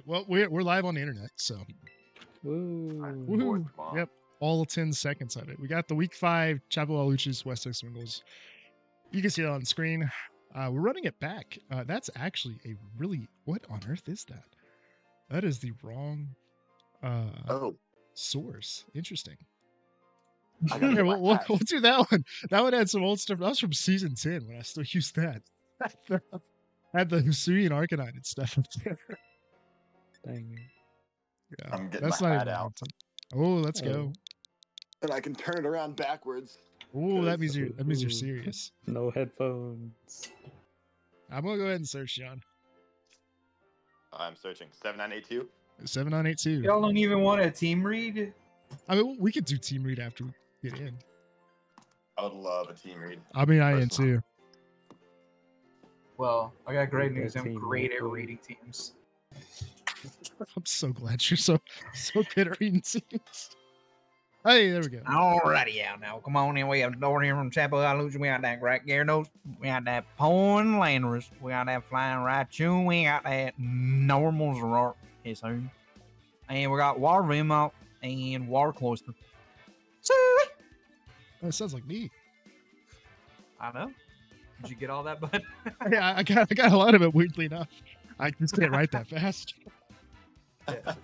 right. Well, we're live on the internet, so Woo. woohoo! Yep, all 10 seconds of it. We got the Week 5 Chapel Aluchis West Texas Wingulls. You can see it on the screen. We're running it back. That's actually a really, what on earth is that? That is the wrong source. Interesting. Yeah, we'll do that one. That one had some old stuff. That was from season 10 when I still used that. Had the Hisuian Arcanine and stuff up there. Dang. Yeah, I'm getting my hat out. Oh, let's go. And I can turn it around backwards. Oh, that means you're serious. No headphones. I'm gonna go ahead and search, John. I'm searching 7982. 7982. Y'all don't even want a team read? I mean, we could do team read after we get in. I would love a team read. I mean, I am too. Well, I got great news. I'm great at reading teams. I'm so glad you're so good at reading teams. Hey, there we go. Alrighty, out now. Come on in. We have door here from Chapel Aluchis. We got that great Gyarados. We got that Poison Landorus. We got that Flying Raichu. We got that normal Zerart. And we got War Vimalt and War Cloister. That sounds like me. I know. Did you get all that, bud? Yeah, I got a lot of it, weirdly enough. I just can't write that fast. Yeah,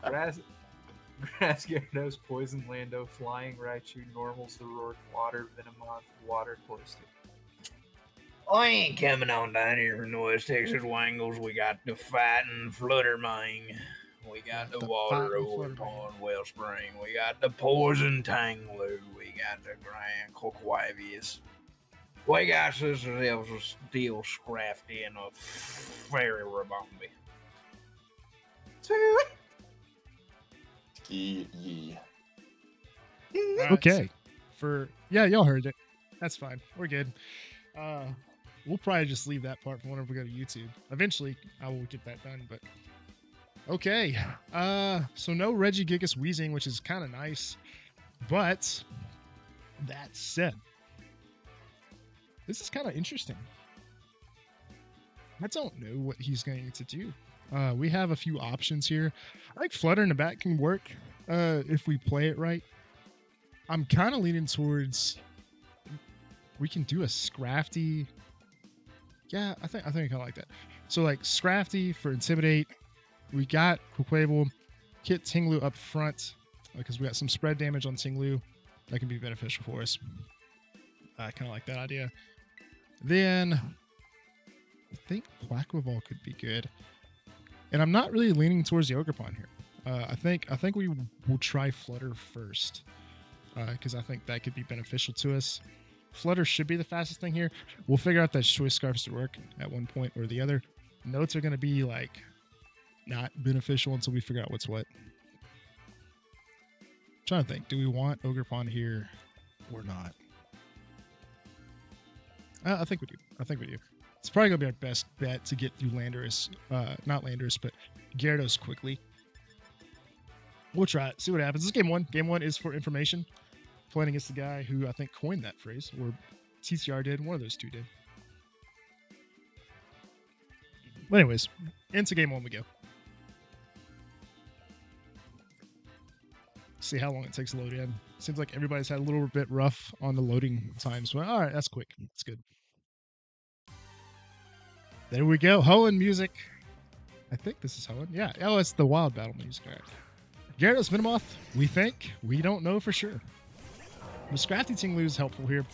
Grass Gyarados, Poison Lando, Flying Raichu, Normal Zerort, Water Venomoth, Water Cloister. I ain't coming on down here from the West Texas Wangles. We got the Fighting Fluttermane. We got the Water Overton Wellspring. We got the Poison Tanglu. We got the Grand Coquavius. We got ourselves a Steel Scrafty and a Fairy Rabombi. Yee. Okay. Y'all heard it. That's fine. We're good. We'll probably just leave that part for whenever we go to YouTube. Eventually, I will get that done, but okay. So no Regigigas Wheezing, which is kind of nice. But that said, this is kind of interesting. I don't know what he's going to do. We have a few options here. I think Flutter in the back can work if we play it right. I'm kind of leaning towards we can do a Scrafty. Yeah, I think I kind of like that. So like Scrafty for Intimidate. We got Quaquaval, Kit Tinglu up front because we got some spread damage on Tinglu. That can be beneficial for us. I kind of like that idea. Then I think Quaquaval could be good. And I'm not really leaning towards the Ogerpon here. I think we will try Flutter first because I think that could be beneficial to us. Flutter should be the fastest thing here. We'll figure out that Choice Scarfs to work at one point or the other. Notes are going to be like not beneficial until we figure out what's what. I'm trying to think. Do we want Ogerpon here or not? I think we do. It's probably going to be our best bet to get through Landorus. Not Landorus, but Gyarados quickly. We'll try it. See what happens. This is game one. Game one is for information. Playing against the guy who I think coined that phrase. Or TCR did. One of those two did. But anyways, into game one we go. See how long it takes to load in. Seems like everybody's had a little bit rough on the loading times. Well, all right, that's quick. That's good. There we go. Hoenn music. I think this is Hoenn. Yeah. Oh, it's the wild battle music. All right. Gyarados Venomoth, we think. We don't know for sure. The Scrafty Tinglu is helpful here.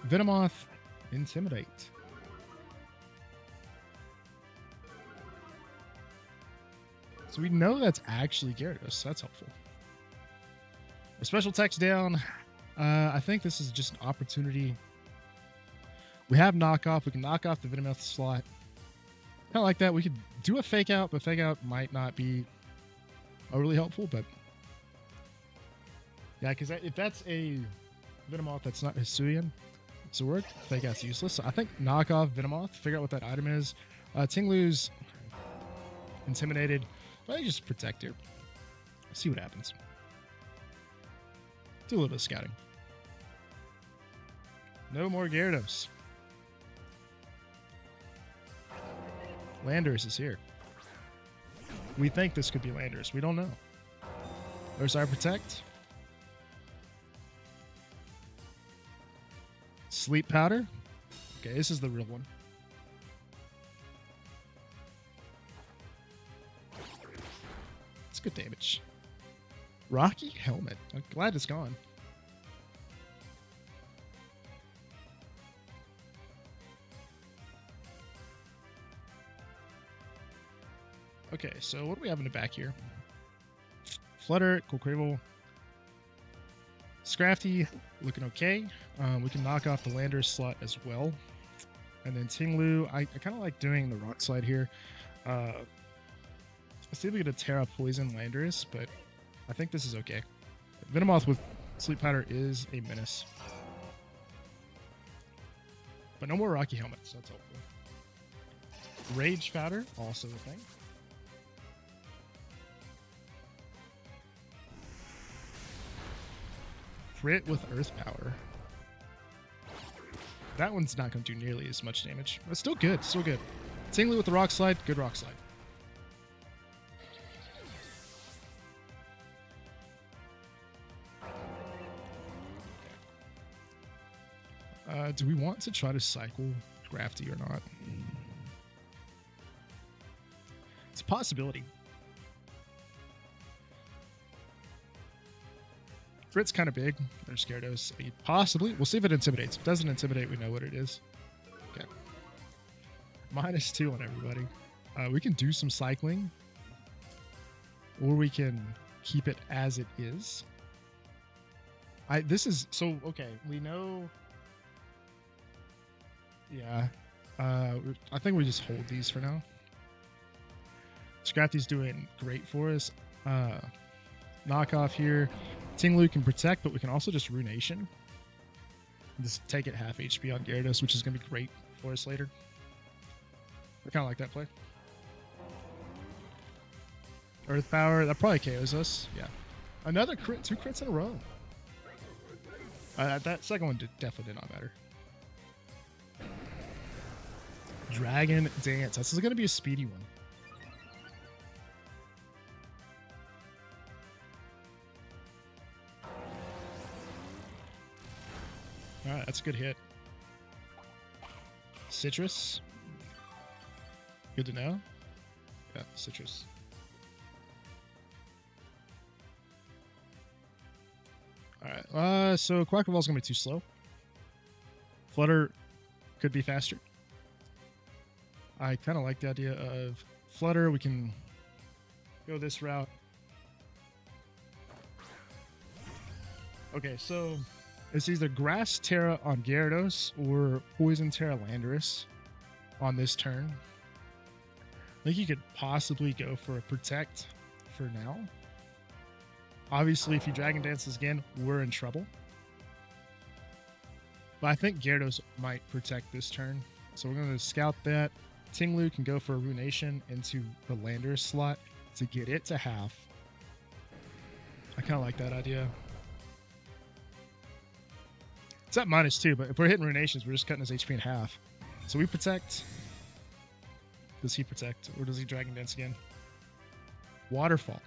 Venomoth, Intimidate. So we know that's actually Gyarados. That's helpful. A special text down. I think this is just an opportunity. We have knockoff. We can knock off the Venomoth slot. Kind of like that. We could do a fake out, but fake out might not be overly helpful. But yeah, because if that's a Venomoth that's not Hisuian, Zord, fake out's useless. So I think knock off Venomoth, figure out what that item is. Tinglu's intimidated, but I just protect her. See what happens. Do a little bit of scouting. No more Gyarados. Landorus is here. We think this could be Landers. We don't know. There's our Protect. Sleep Powder. Okay, this is the real one. It's good damage. Rocky Helmet. I'm glad it's gone. Okay, so what do we have in the back here? Flutter, Quaquaval, Scrafty, looking okay. We can knock off the Landers slot as well. And then Tinglu, I kind of like doing the Rock Slide here. Let's see if we get a Terra Poison Landers, but I think this is okay. Venomoth with Sleep Powder is a menace. But no more Rocky Helmets, that's helpful. Rage Powder, also a thing. Crit with Earth Power. That one's not going to do nearly as much damage. But still good, still good. Tingly with the Rock Slide, good Rock Slide. Do we want to try to cycle Grafty or not? It's a possibility. Frit's kind of big. There's Gyarados. Possibly. We'll see if it intimidates. If it doesn't intimidate, we know what it is. Okay. -2 on everybody. We can do some cycling. Or we can keep it as it is. This is... So, okay. We know... Yeah. I think we just hold these for now. Scrafty's doing great for us. Knockoff here. Tinglu can protect, but we can also just Ruination. Just take it half HP on Gyarados, which is going to be great for us later. I kind of like that play. Earth Power, that probably KOs us. Yeah. Another crit, 2 crits in a row. That second one definitely did not matter. Dragon Dance. This is going to be a speedy one. Alright, that's a good hit. Citrus. Good to know. Yeah, Citrus. Alright, so Quaquaval's gonna be too slow. Flutter could be faster. I kind of like the idea of Flutter. We can go this route. Okay, so it's either Grass Terra on Gyarados or Poison Terra Landorus on this turn. I think you could possibly go for a Protect for now. Obviously, if he Dragon Dances again, we're in trouble. But I think Gyarados might Protect this turn. So we're going to scout that. Tinglu can go for a Ruination into the Landorus slot to get it to half. I kind of like that idea. It's at -2, but if we're hitting Ruinations, we're just cutting his HP in half. So we Protect. Does he Protect? Or does he Dragon Dance again? Waterfall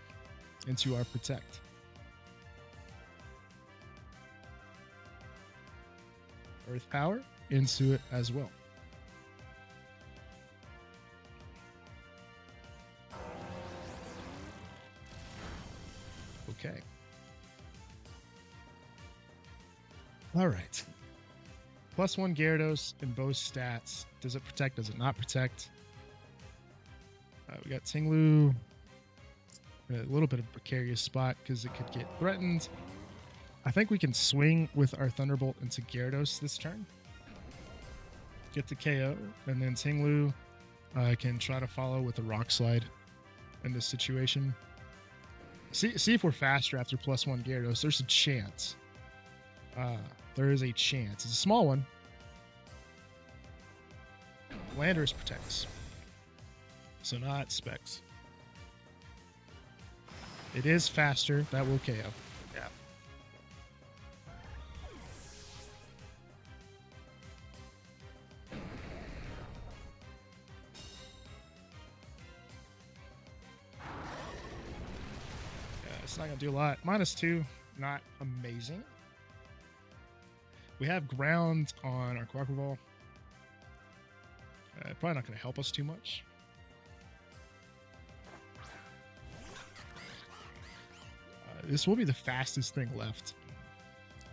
into our Protect. Earth Power into it as well. Okay. All right. +1 Gyarados in both stats. Does it protect? Does it not protect? We got Tinglu. A little bit of a precarious spot because it could get threatened. I think we can swing with our Thunderbolt into Gyarados this turn. Get the KO. And then Tinglu can try to follow with a Rock Slide in this situation. See if we're faster after +1 Gyarados. There's a chance. There is a chance. It's a small one. Landorus protects. So not Specs. It is faster. That will KO. Yeah. It's not gonna do a lot. -2, not amazing. We have ground on our Quackle Ball. Probably not gonna help us too much. This will be the fastest thing left.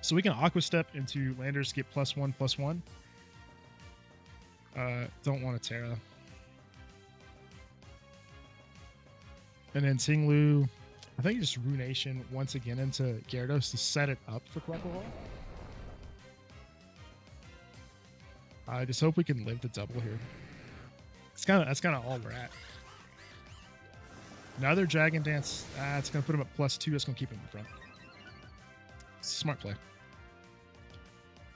So we can Aqua Step into Landers, get +1/+1. Don't want a Terra. And then Tinglu, I think just Ruination once again into Gyarados to set it up for Quackle Ball. I just hope we can live the double here. That's kind of all we're at. Another Dragon Dance. It's gonna put him at +2. That's gonna keep him in front. Smart play.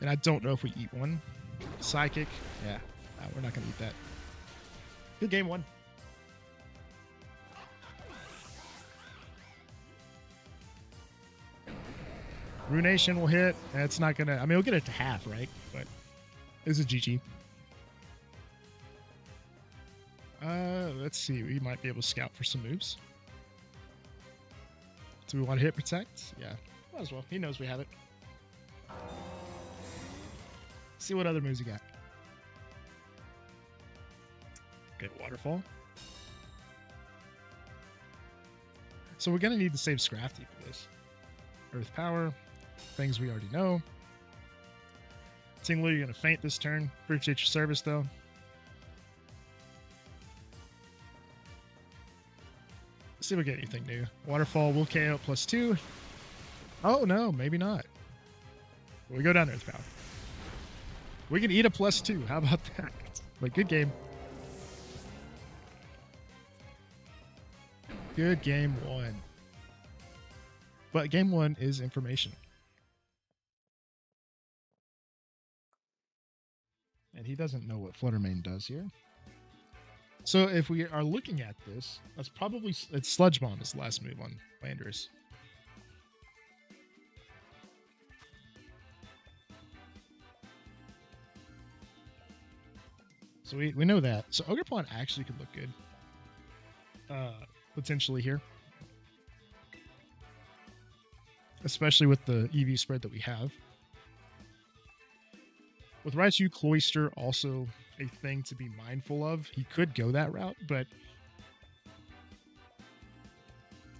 And I don't know if we eat one. Psychic. Yeah, we're not gonna eat that. Good game one. Ruination will hit. It's not gonna. I mean, we'll get it to half, right? But it's a GG. Let's see. We might be able to scout for some moves. Do we want to hit protect? Yeah, might as well. He knows we have it. See what other moves he got. Good waterfall. So we're gonna need to save Scrafty for this. Earth power, things we already know. Tinglu, you're gonna faint this turn. Appreciate your service though. Let's see if we get anything new. Waterfall will KO +2. Oh no, maybe not. We go down Earth power. We can eat a +2. How about that? Like, good game. Good game one. But game one is information. And he doesn't know what Flutter Mane does here. So if we are looking at this, that's probably it's Sludge Bomb is the last move on Landers. So we know that. So Ogerpon actually could look good. Potentially here. Especially with the EV spread that we have. With Raichu, Cloyster also a thing to be mindful of. He could go that route, but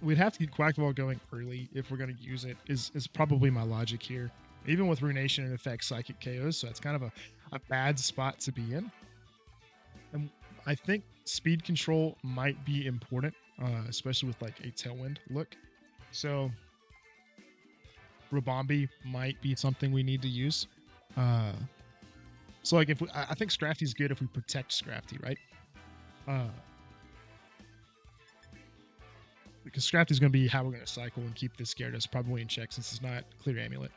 we'd have to get Quack Ball going early if we're going to use it, is probably my logic here. Even with Ruination, it affects Psychic KOs, so it's kind of a bad spot to be in. And I think speed control might be important, especially with like a Tailwind look. So Rabombi might be something we need to use. So like if I think Scrafty's good if we protect Scrafty, right? Because Scrafty's going to be how we're going to cycle and keep this Gyarados probably in check since it's not Clear Amulet.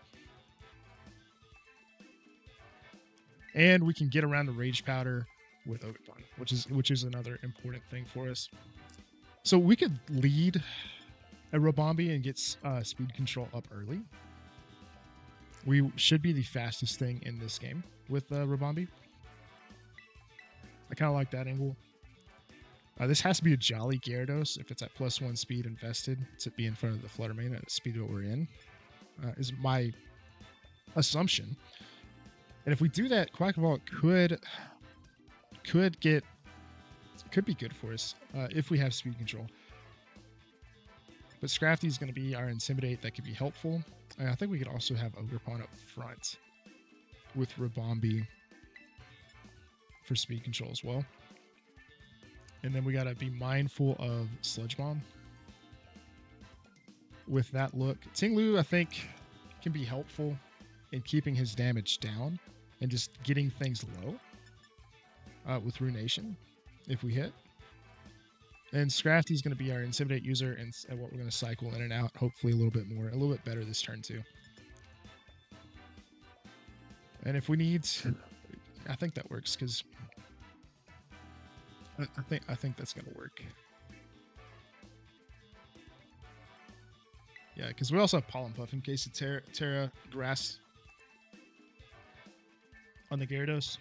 And we can get around the Rage Powder with Ogerpon, which is another important thing for us. So we could lead a Rabombi and get speed control up early. We should be the fastest thing in this game with Rabombi. I kind of like that angle. This has to be a Jolly Gyarados if it's at +1 speed invested to be in front of the Flutter Mane at the speed that we're in, is my assumption. And if we do that, Quackball could be good for us if we have speed control. But Scrafty is going to be our Intimidate that could be helpful. And I think we could also have Ogerpon up front with Rabombi for speed control as well. And then we got to be mindful of Sludge Bomb with that look. Tinglu, I think, can be helpful in keeping his damage down and just getting things low with Ruination if we hit. And Scrafty is going to be our Intimidate user and what we're going to cycle in and out, hopefully a little bit more, a little bit better this turn too. And if we need, I think that works because I think that's going to work. Yeah, because we also have Pollen Puff in case of Terra Grass on the Gyarados.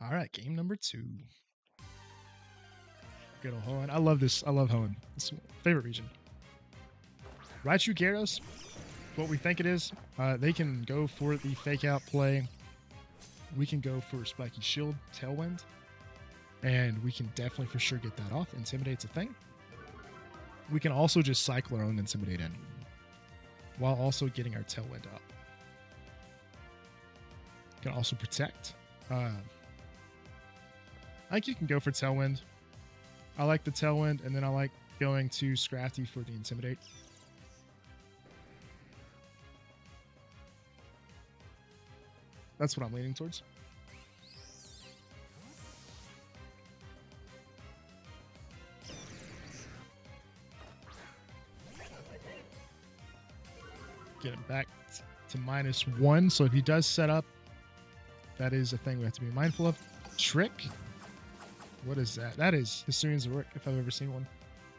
All right, game number 2. Good old Hoenn. I love this. I love Hoenn. It's my favorite region. Raichu Gyarados, what we think it is, they can go for the fake out play. We can go for Spiky Shield, Tailwind, and we can definitely for sure get that off. Intimidate's a thing. We can also just cycle our own Intimidate in while also getting our Tailwind up. Can also protect. I think you can go for Tailwind. I like the Tailwind, and then I like going to Scrafty for the Intimidate. That's what I'm leaning towards. Get him back to -1. So if he does set up, that is a thing we have to be mindful of. Trick. What is that? That is Hisuian Zoroark, if I've ever seen one.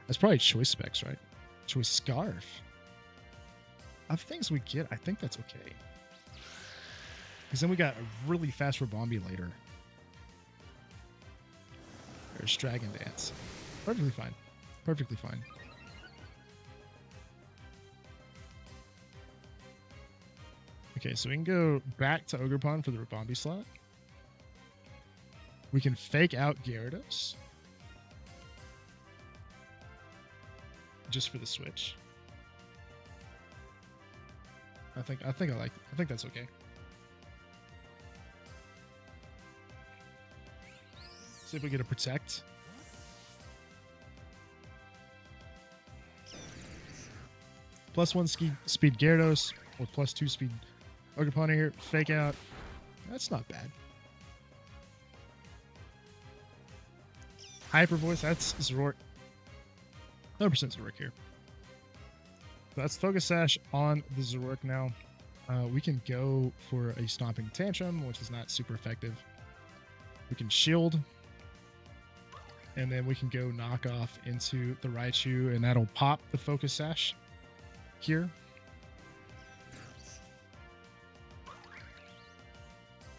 That's probably Choice Specs, right? Choice Scarf. Of things we get, I think that's okay. Because then we got a really fast Rabombi later. There's Dragon Dance. Perfectly fine. Perfectly fine. Okay, so we can go back to Ogerpon for the Rabombi slot. We can fake out Gyarados. Just for the switch. I think that's okay. See if we get a protect. +1 speed Gyarados with +2 speed Ogerpon here. Fake out. That's not bad. Hyper Voice. That's Zoroark. 100% Zoroark here. That's Focus Sash on the Zoroark now. We can go for a Stomping Tantrum, which is not super effective. We can Shield. And then we can go knock off into the Raichu, and that'll pop the Focus Sash here.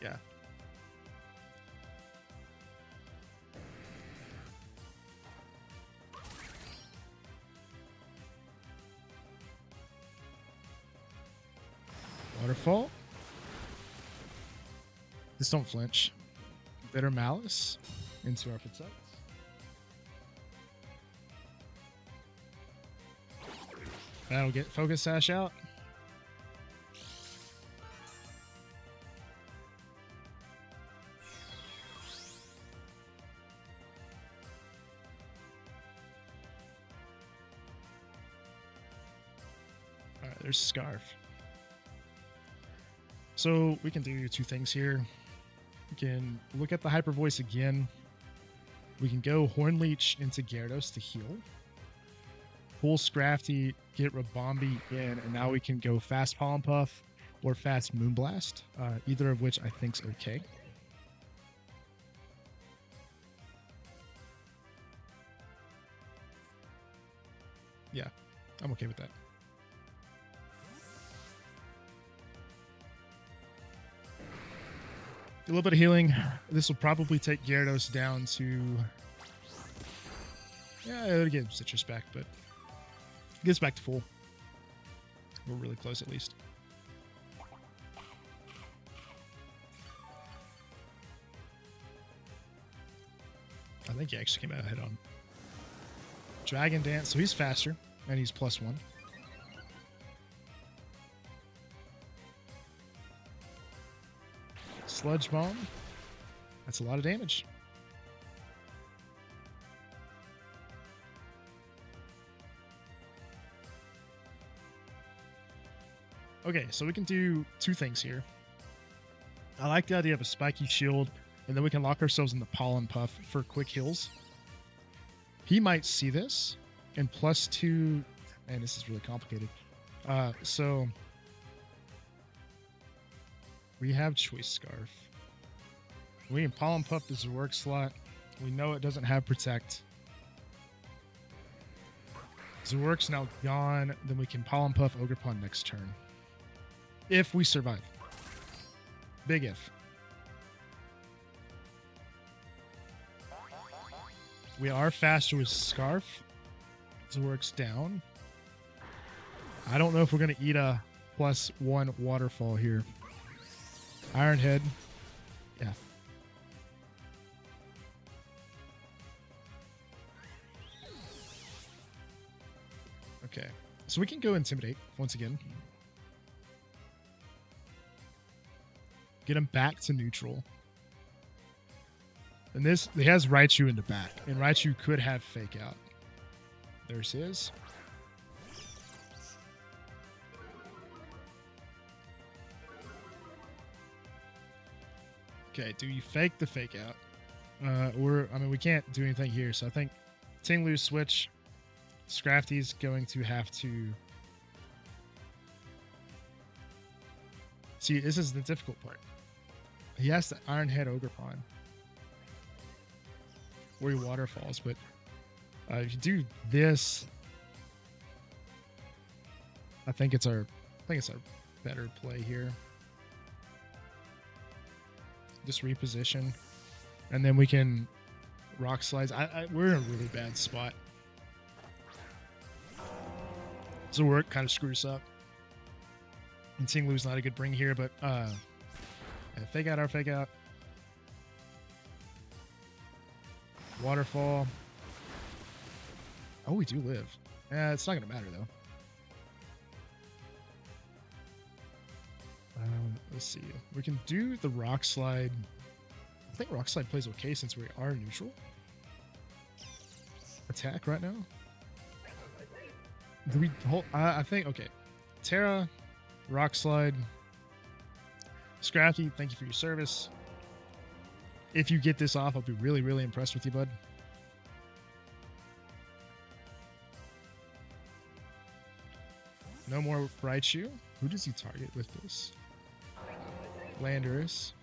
Yeah. Waterfall. Just don't flinch. Bitter Malice into our protect. That'll get Focus Sash out. Alright, there's Scarf. So we can do 2 things here. We can look at the Hyper Voice again. We can go Horn Leech into Gyarados to heal. Pull Scrafty, get Rabombi in, and now we can go fast Pollen Puff or fast Moonblast, either of which I think's okay. Yeah, I'm okay with that. A little bit of healing. This will probably take Gyarados down to... Yeah, it'll get Citrus back, but... It gets back to full. We're really close, at least. I think he actually came out ahead on Dragon Dance, so he's faster, and he's +1. Sludge Bomb. That's a lot of damage. Okay, so we can do 2 things here. I like the idea of a Spiky Shield, and then we can lock ourselves in the Pollen Puff for quick heals. He might see this, and +2, and this is really complicated. So we have Choice Scarf. We can Pollen Puff the Zoroark slot. We know it doesn't have Protect. Zoroark's now gone, then we can Pollen Puff Ogerpon next turn. If we survive. Big if. We are faster with Scarf. Zork's down. I don't know if we're going to eat a +1 waterfall here. Iron Head. Yeah. Okay. So we can go Intimidate once again. Get him back to neutral. And this, he has Raichu in the back. And Raichu could have Fake Out. There's his. Okay, do you fake the Fake Out? I mean, we can't do anything here. So I think Tinglu's switch. Scrafty's going to have to... See, this is the difficult part. He has to Iron Head Ogerpon. Where he waterfalls, but if you do this, I think it's our better play here. Just reposition, and then we can Rock Slides. We're in a really bad spot. So work kind of screws up. And Tinglu's not a good bring here, but yeah, Fake Out our Fake Out. Waterfall. Oh, we do live. Yeah, it's not going to matter, though. Let's see. We can do the Rock Slide. I think Rock Slide plays okay since we are neutral. Attack right now. Do we hold? I think, okay. Terra, Rock Slide. Scrafty, thank you for your service. If you get this off, I'll be really, really impressed with you, bud. No more Raichu. Who does he target with this? Landorus.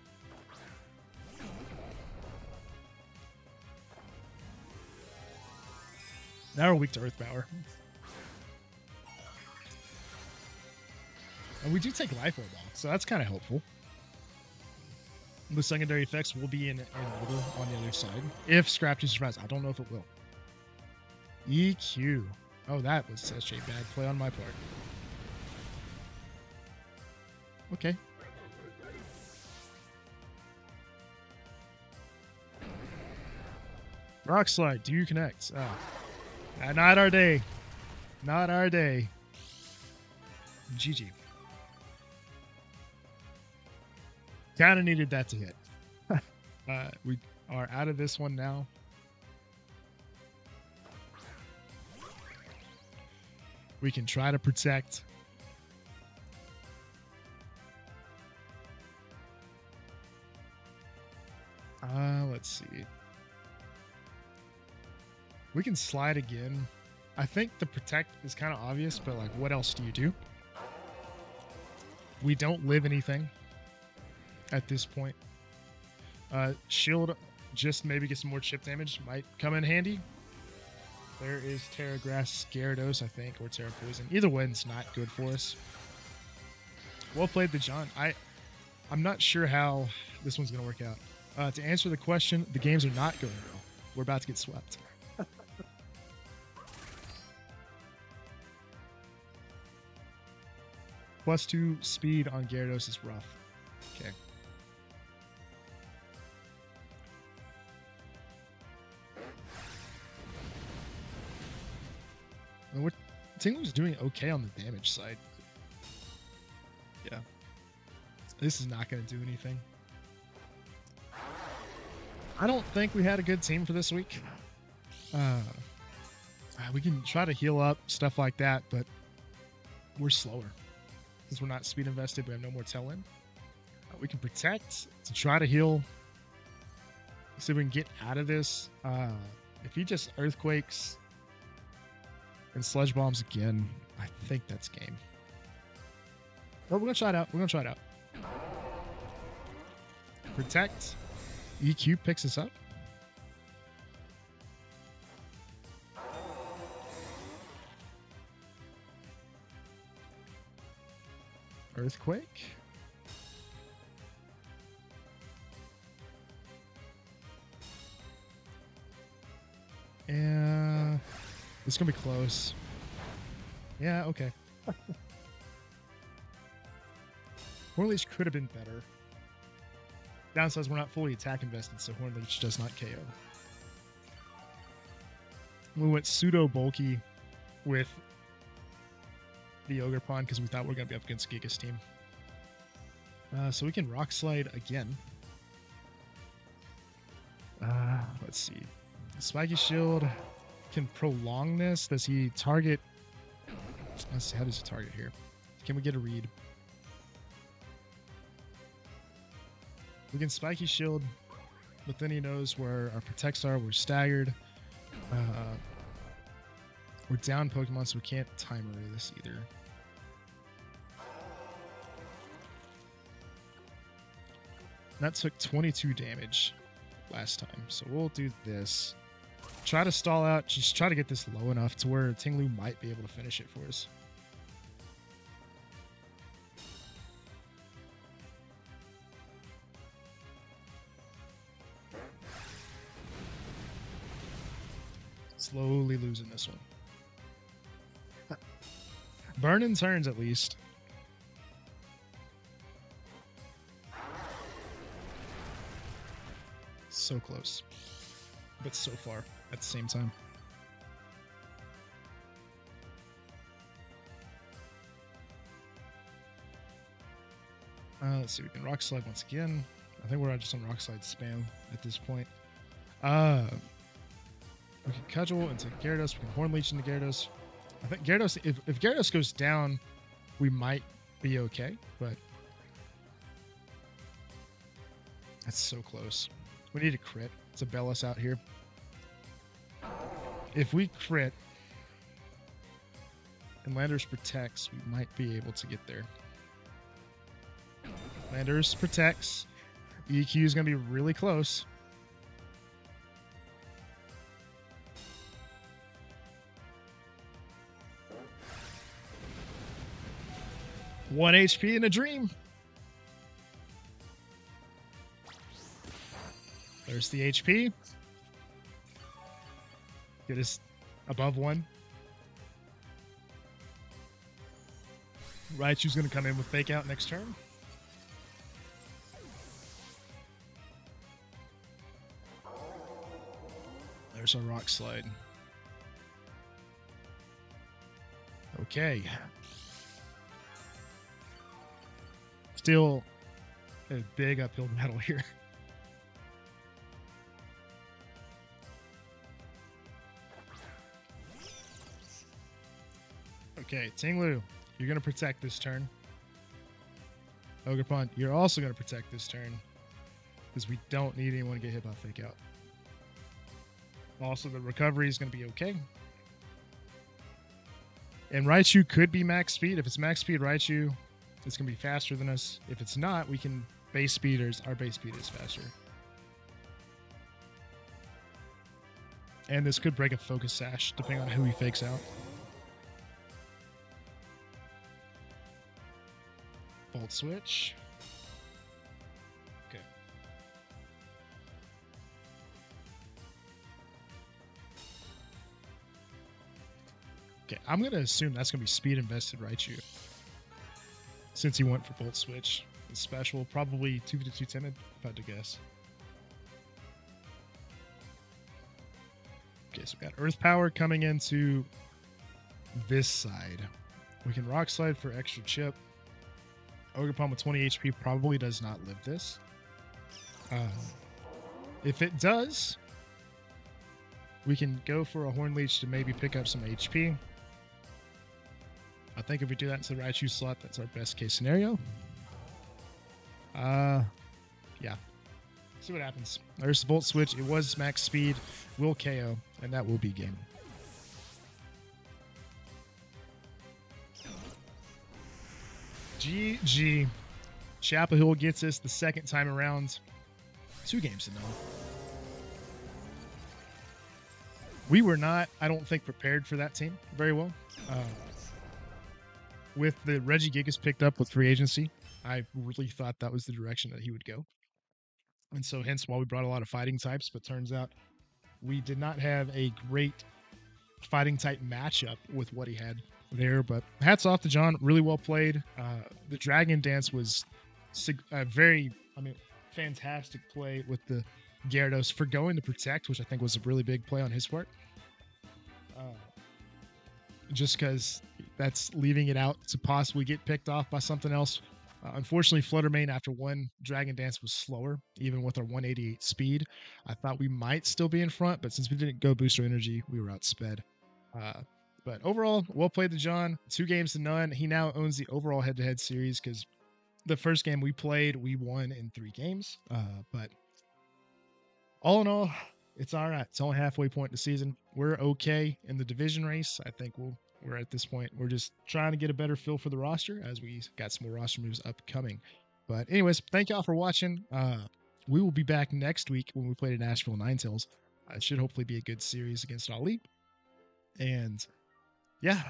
Now we're weak to Earth Power. And we do take Life Orb off, so that's kind of helpful. The secondary effects will be in order on the other side. If Scrafty survives, I don't know if it will. EQ. Oh, that was such a bad play on my part. Okay. Rock Slide, do you connect? Oh. Not our day. Not our day. GG. Kind of needed that to hit. We are out of this one now. We can try to protect. Let's see. We can slide again. I think the protect is kind of obvious, but like, what else do you do? We don't live anything at this point. Shield, just maybe get some more chip damage, might come in handy. There is Terra Grass Gyarados, I think, or Terra Poison. Either one's not good for us. Well played, the John. I'm not sure how this one's going to work out. To answer the question, the games are not going well. We're about to get swept. +2 speed on Gyarados is rough. Okay. And Tinglu's doing okay on the damage side. Yeah. This is not going to do anything. I don't think we had a good team for this week. We can try to heal up, stuff like that, but we're slower. Because we're not speed invested, we have no more tail-in. We can protect to try to heal. See if we can get out of this. If he just Earthquakes and Sludge Bombs again, I think that's game. Well, we're going to try it out. We're going to try it out. Protect. EQ picks us up. Earthquake. And it's gonna be close. Yeah, okay. Hornleech could have been better. Downside is we're not fully attack invested, so Hornleech does not KO. We went pseudo bulky with the Ogre Pond because we thought we were gonna be up against Giga's team. So we can Rock Slide again. Let's see. Spiky Shield can prolong this. Does he target? Let's see. How does he target here? Can we get a read? We can Spiky Shield, but then he knows where our protects are. We're staggered. We're down Pokemon, so we can't timer this either. That took 22 damage last time, so we'll do this. Try to stall out, just try to get this low enough to where Tinglu might be able to finish it for us. Slowly losing this one. Burn in turns at least. So close, but so far at the same time. Let's see, we can Rock Slide once again. I think we're just on Rock Slide spam at this point. We can Cudgel into Gyarados. We can Horn Leech into Gyarados. I think Gyarados, if Gyarados goes down, we might be okay, but that's so close. We need a crit to bail us out here. If we crit and Landers protects, we might be able to get there. Landers protects. EQ is going to be really close. One HP in a dream. There's the HP. Get us above one. Raichu's going to come in with Fake Out next turn. There's our Rock Slide. Okay. Still a big uphill battle here. Okay, Tinglu, you're going to protect this turn. Ogerpon, you're also going to protect this turn because we don't need anyone to get hit by Fake Out. Also, the recovery is going to be okay. And Raichu could be max speed. If it's max speed Raichu, it's going to be faster than us. If it's not, we can base speeders. Our base speed is faster. And this could break a Focus Sash, depending on who he fakes out. Volt Switch. Okay. Okay, I'm going to assume that's going to be speed invested Raichu. Since he went for Volt Switch. It's special, probably 252 timid, if I had to guess. Okay, so we got Earth Power coming into this side. We can Rock Slide for extra chip. Ogerpon with 20 HP probably does not live this. If it does, we can go for a Horn Leech to maybe pick up some HP. I think if we do that into the Raichu slot, that's our best case scenario. Yeah. See what happens. There's the Volt Switch. It was max speed. Will KO, and that will be game. GG. Chapel Hill gets us the second time around. 2 games to none. We were not, I don't think, prepared for that team very well. With the Reggie Gigas picked up with free agency, I really thought that was the direction that he would go. And so hence why we brought a lot of fighting types, but turns out we did not have a great fighting type matchup with what he had there, but hats off to John. Really well played. The Dragon Dance was a very, fantastic play with the Gyarados for going to protect, which I think was a really big play on his part. Just because that's leaving it out to possibly get picked off by something else. Unfortunately, Fluttermane after one Dragon Dance was slower, even with our 188 speed. I thought we might still be in front, but since we didn't go booster energy, we were outsped. But overall, well played to John. 2 games to none. He now owns the overall head-to-head series because the first game we played, we won in 3 games. But all in all, it's all right. It's only halfway point in the season. We're okay in the division race. I think we're at this point. We're just trying to get a better feel for the roster as we got some more roster moves upcoming. But anyways, thank y'all for watching. We will be back next week when we play the Nashville Ninetales. It should hopefully be a good series against Ali. And yeah,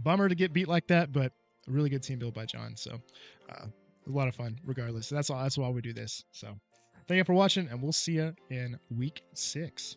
bummer to get beat like that, but a really good team build by John. So a lot of fun regardless. So that's why we do this. So thank you for watching, and we'll see you in week 6.